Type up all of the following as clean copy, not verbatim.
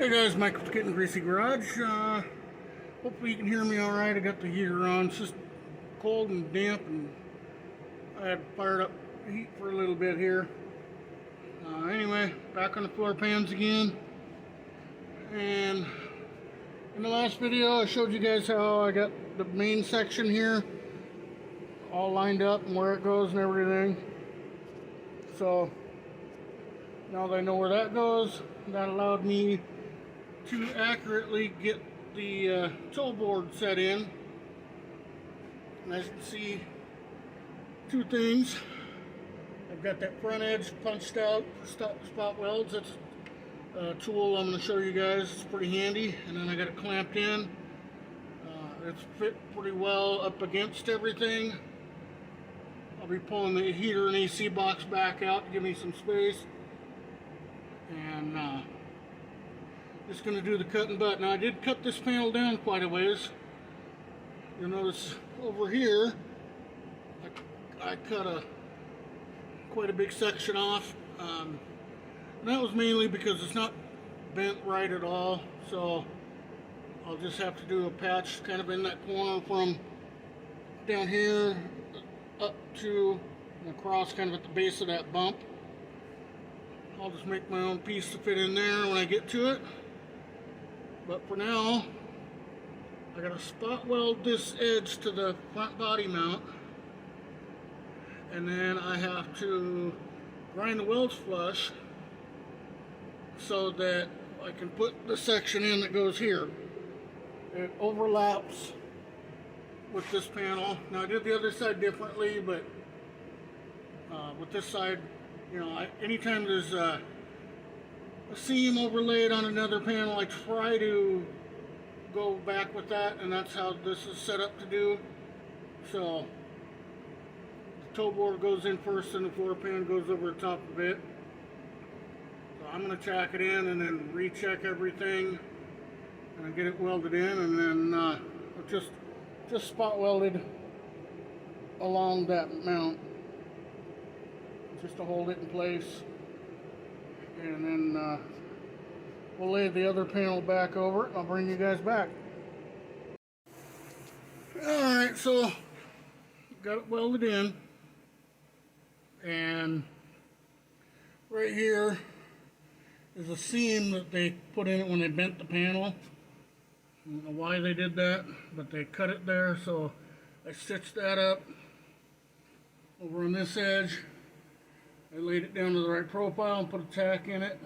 Hey guys, Mike with Gettin Greasy Garage. Hopefully you can hear me alright. I got the heater on. It's just cold and damp, and I had fired up the heat for a little bit here. Anyway, back on the floor pans again. And in the last video I showed you guys how I got the main section here all lined up and where it goes and everything. So now that I know where that goes, that allowed me to accurately get the toe board set in. And as you can see, two things. I've got that front edge punched out for spot welds. That's a tool I'm going to show you guys. It's pretty handy. And then I got it clamped in. It's fit pretty well up against everything. I'll be pulling the heater and AC box back out to give me some space. And just going to do the cut and butt. Now I did cut this panel down quite a ways. You'll notice over here I cut quite a big section off. And that was mainly because it's not bent right at all. So I'll just have to do a patch kind of in that corner from down here up to and across kind of at the base of that bump. I'll just make my own piece to fit in there when I get to it. But for now, I gotta spot weld this edge to the front body mount, and then I have to grind the welds flush so that I can put the section in that goes here. It overlaps with this panel. Now I did the other side differently, but with this side, you know, anytime there's a seam overlaid on another panel, I try to go back with that, and that's how this is set up to do. So the toe board goes in first and the floor pan goes over the top of it. So I'm going to tack it in and then recheck everything and get it welded in, and then just spot welded along that mount just to hold it in place. And then we'll lay the other panel back over it, and I'll bring you guys back. Alright, so got it welded in, and right here is a seam that they put in it when they bent the panel. I don't know why they did that, but they cut it there, so I stitched that up over on this edge. I laid it down to the right profile and put a tack in it.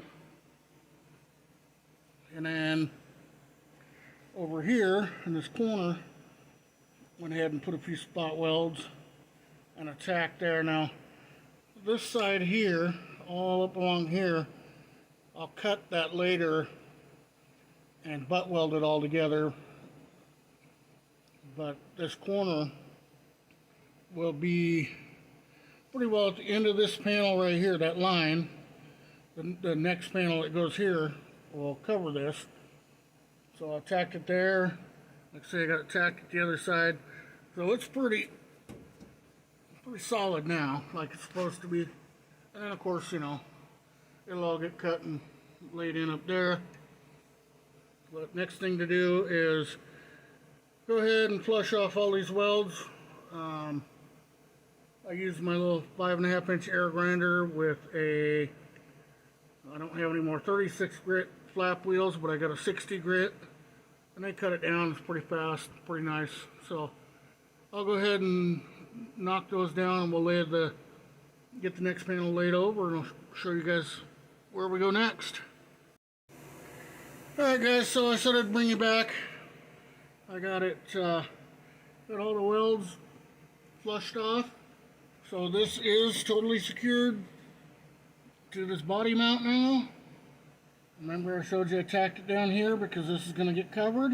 And then over here in this corner, went ahead and put a few spot welds and a tack there. Now this side here, all up along here, I'll cut that later and butt weld it all together. But this corner will be pretty well at the end of this panel right here, that line. The next panel that goes here will cover this. So I tacked it there. Like I say, I got it tacked at the other side. So it's pretty solid now, like it's supposed to be. And then of course, you know, it'll all get cut and laid in up there. But next thing to do is go ahead and flush off all these welds. I use my little 5.5 inch air grinder with I don't have any more 36 grit flap wheels, but I got a 60 grit, and they cut it down. It's pretty fast, pretty nice. So I'll go ahead and knock those down, and we'll get the next panel laid over, and I'll show you guys where we go next. Alright guys, so I said I'd bring you back. I got it, got all the welds flushed off. So this is totally secured to this body mount now. Remember I showed you I tacked it down here because this is going to get covered.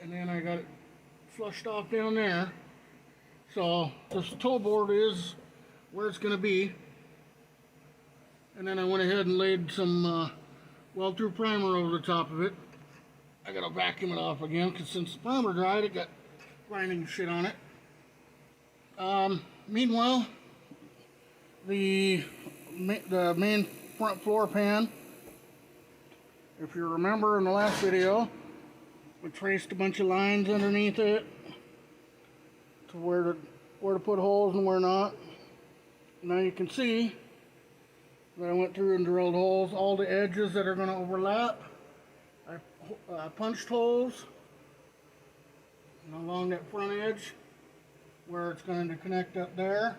And then I got it flushed off down there. So this toe board is where it's going to be. And then I went ahead and laid some weld-through primer over the top of it. I got to vacuum it off again because since the primer dried, it got grinding shit on it. Meanwhile, the main front floor pan If you remember in the last video, we traced a bunch of lines underneath it to where to put holes and where not. Now you can see that I went through and drilled holes. All the edges that are going to overlap, I punched holes along that front edge where it's going to connect up there.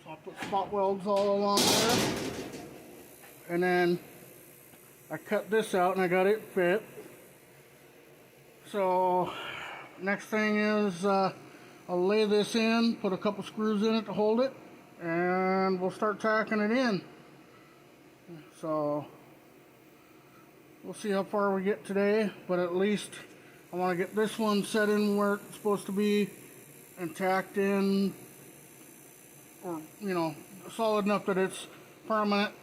So I put spot welds all along there. And then I cut this out and I got it fit. So next thing is I'll lay this in, put a couple screws in it to hold it, and we'll start tacking it in. So we'll see how far we get today, but at least I want to get this one set in where it's supposed to be and tacked in, or solid enough that it's permanent.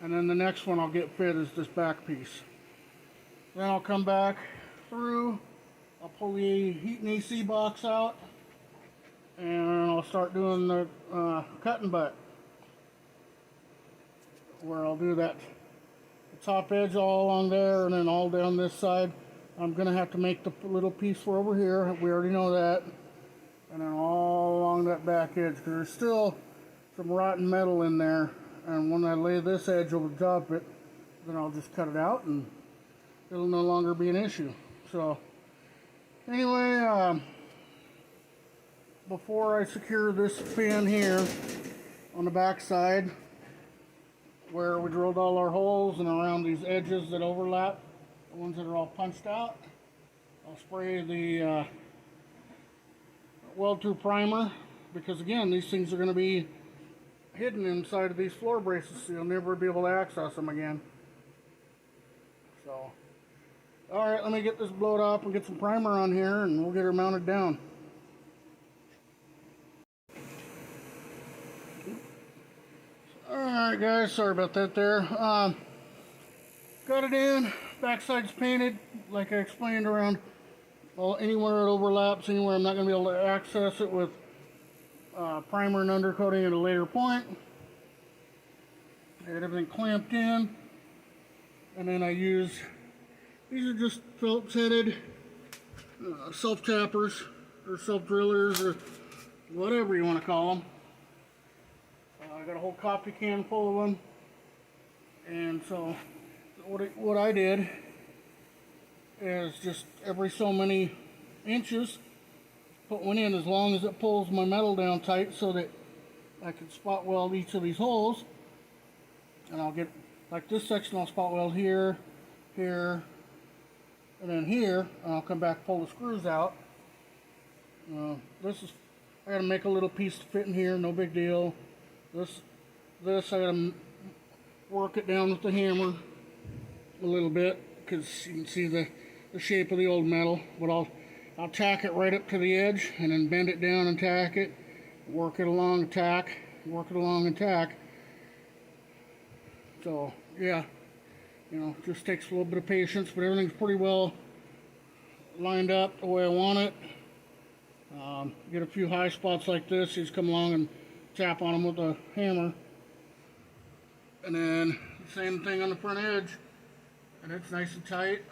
And then the next one I'll get fit is this back piece. Then I'll come back through, I'll pull the heat and AC box out, and I'll start doing the cutting butt, where I'll do that the top edge all along there and then all down this side. I'm going to have to make the little piece for over here, we already know that, and then all along that back edge, because there's still some rotten metal in there. And when I lay this edge over the top of it, then I'll just cut it out and it'll no longer be an issue. So anyway, before I secure this pin here on the back side where we drilled all our holes and around these edges that overlap, the ones that are all punched out, I'll spray the weld-through primer, because again, these things are going to be hidden inside of these floor braces, so you'll never be able to access them again. So, alright, let me get this blowed up and get some primer on here, and we'll get her mounted down. Alright guys, sorry about that there. Got it in, backside's painted, like I explained, around anywhere it overlaps, anywhere I'm not going to be able to access it with primer and undercoating at a later point. I got everything clamped in, and then I use, these are just Phillips headed self tappers or self drillers or whatever you want to call them. I got a whole coffee can full of them, and so what I did is just every so many inches put one in, as long as it pulls my metal down tight, so that I can spot weld each of these holes. And I'll get, like this section, I'll spot weld here, here, and then here, and I'll come back, pull the screws out. I gotta make a little piece to fit in here, no big deal. This I gotta work it down with the hammer a little bit, because you can see the shape of the old metal, but I'll tack it right up to the edge and then bend it down and tack it, work it along and tack, work it along and tack. So yeah, just takes a little bit of patience, but everything's pretty well lined up the way I want it. Get a few high spots like this, you just come along and tap on them with a hammer. And then same thing on the front edge, and it's nice and tight.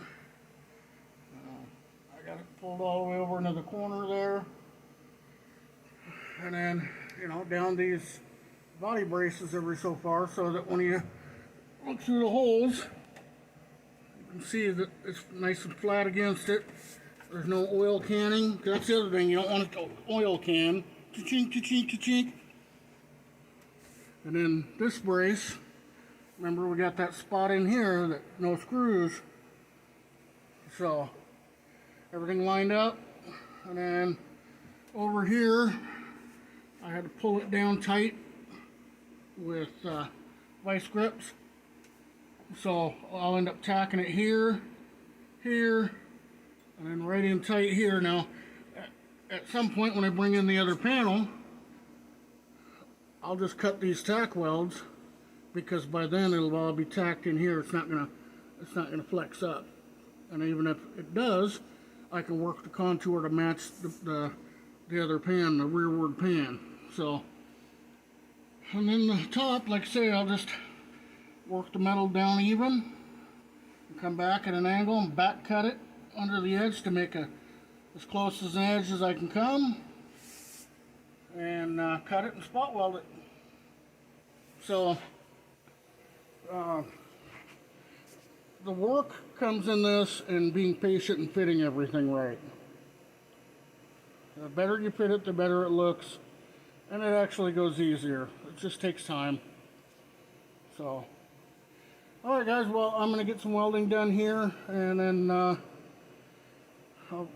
Got it pulled all the way over into the corner there, and then down these body braces every so far, so that when you look through the holes, you can see that it's nice and flat against it. There's no oil canning. That's the other thing, you don't want it to oil can. Cha-chink, cha-chink, cha-chink. And then this brace, remember we got that spot in here that no screws, so everything lined up. And then over here I had to pull it down tight with vice grips, so I'll end up tacking it here, here, and then right in tight here. Now at some point when I bring in the other panel, I'll just cut these tack welds, because by then it'll all be tacked in here. It's not gonna flex up, and even if it does, I can work the contour to match the other pan, the rearward pan. So, and then the top, like I say, I'll just work the metal down even, and come back at an angle and back cut it under the edge to make as close as an edge as I can come, and cut it and spot weld it. So the work comes in this and being patient and fitting everything right. The better you fit it, the better it looks, and it actually goes easier. It just takes time. So, alright guys, well, I'm going to get some welding done here, and then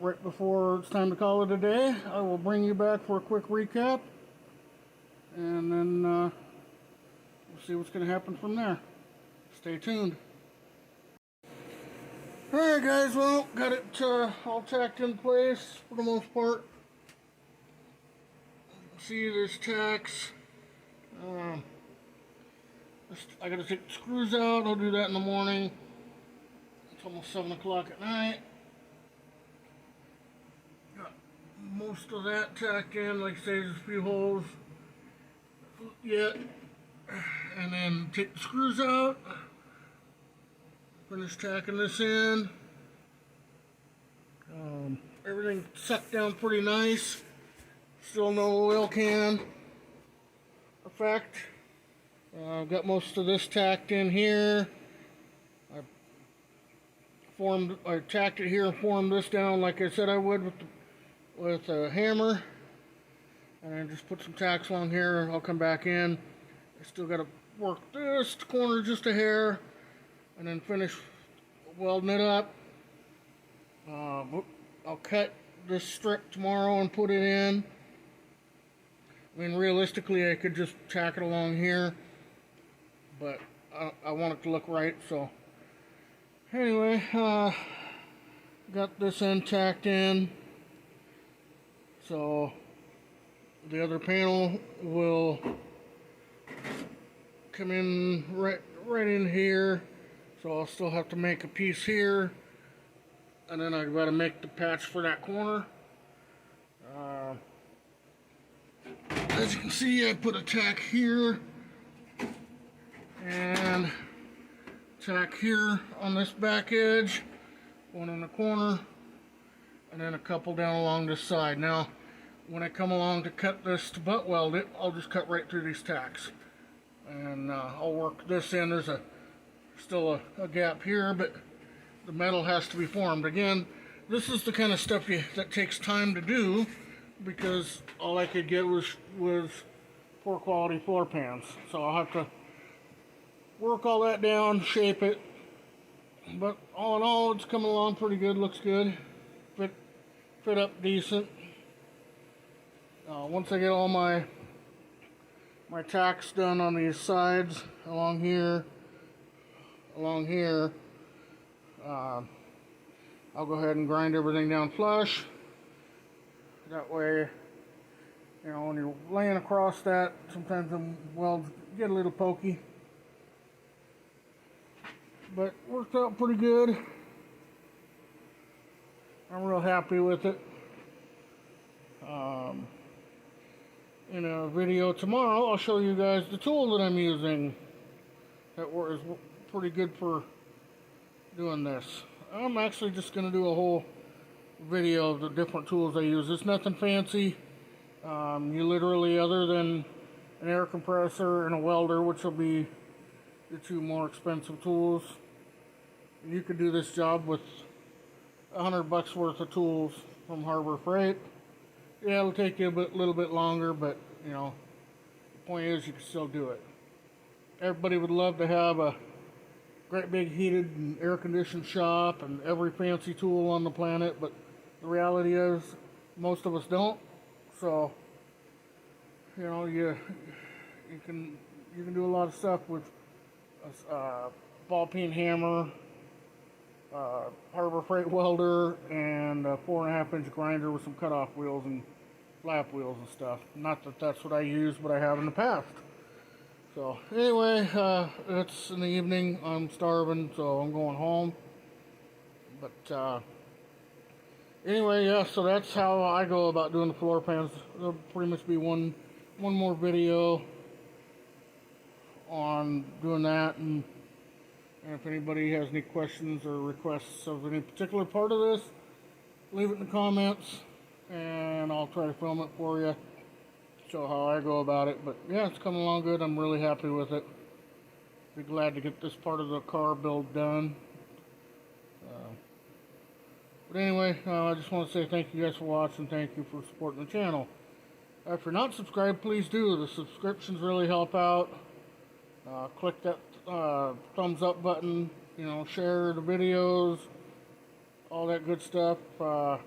right before it's time to call it a day, I will bring you back for a quick recap, and then we'll see what's going to happen from there. Stay tuned. Alright guys, well, got it all tacked in place for the most part. See, there's tacks. I gotta take the screws out. I'll do that in the morning. It's almost 7 o'clock at night. Got most of that tacked in. Like I say, there's a few holes yet. And then take the screws out. Finish tacking this in. Everything sucked down pretty nice. Still no oil can effect. I've got most of this tacked in here. I tacked it here and formed this down like I said I would with a hammer. And then just put some tacks along here. I'll come back in. I still got to work this corner just a hair, and then finish welding it up. I'll cut this strip tomorrow and put it in. I mean, realistically, I could just tack it along here, but I want it to look right, so. Anyway, got this end tacked in, so the other panel will come in right in here, so I'll still have to make a piece here, and then I've got to make the patch for that corner. As you can see, I put a tack here and tack here on this back edge, one in the corner, and then a couple down along this side. Now, when I come along to cut this to butt weld it, I'll just cut right through these tacks, and I'll work this in. There's still a gap here, but the metal has to be formed. Again, this is the kind of stuff that takes time to do, because all I could get was poor quality floor pans. So I'll have to work all that down, shape it. But all in all, it's coming along pretty good, looks good. Fit up decent. Once I get all my tacks done on these sides, along here, I'll go ahead and grind everything down flush. That way, you know, when you're laying across that, sometimes the welds get a little pokey. But worked out pretty good. I'm real happy with it. In a video tomorrow, I'll show you guys the tool that I'm using that is pretty good for doing this. I'm actually just going to do a whole video of the different tools I use. It's nothing fancy. You literally, other than an air compressor and a welder, which will be the two more expensive tools, you could do this job with $100 worth of tools from Harbor Freight. Yeah, it'll take you a little bit longer, but you know, the point is you can still do it. Everybody would love to have a great big heated and air conditioned shop and every fancy tool on the planet, but the reality is most of us don't. So, you know, you can do a lot of stuff with a ball peen hammer, Harbor Freight welder, and a 4.5-inch grinder with some cutoff wheels and flap wheels and stuff. Not that that's what I use, but I have in the past. So anyway, it's in the evening. I'm starving, so I'm going home. But anyway, yeah. So that's how I go about doing the floor pans. There'll pretty much be one more video on doing that, and And if anybody has any questions or requests of any particular part of this, leave it in the comments, and I'll try to film it for you, show how I go about it. But yeah, it's coming along good. I'm really happy with it. Be glad to get this part of the car build done. But anyway, I just want to say thank you guys for watching. Thank you for supporting the channel. If you're not subscribed, please do. The subscriptions really help out. Click that thumbs up button. You know, share the videos, all that good stuff. You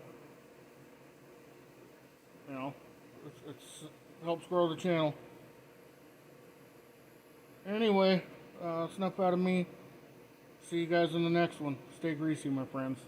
know, it helps grow the channel. Anyway, it's enough out of me. See you guys in the next one. Stay greasy, my friends.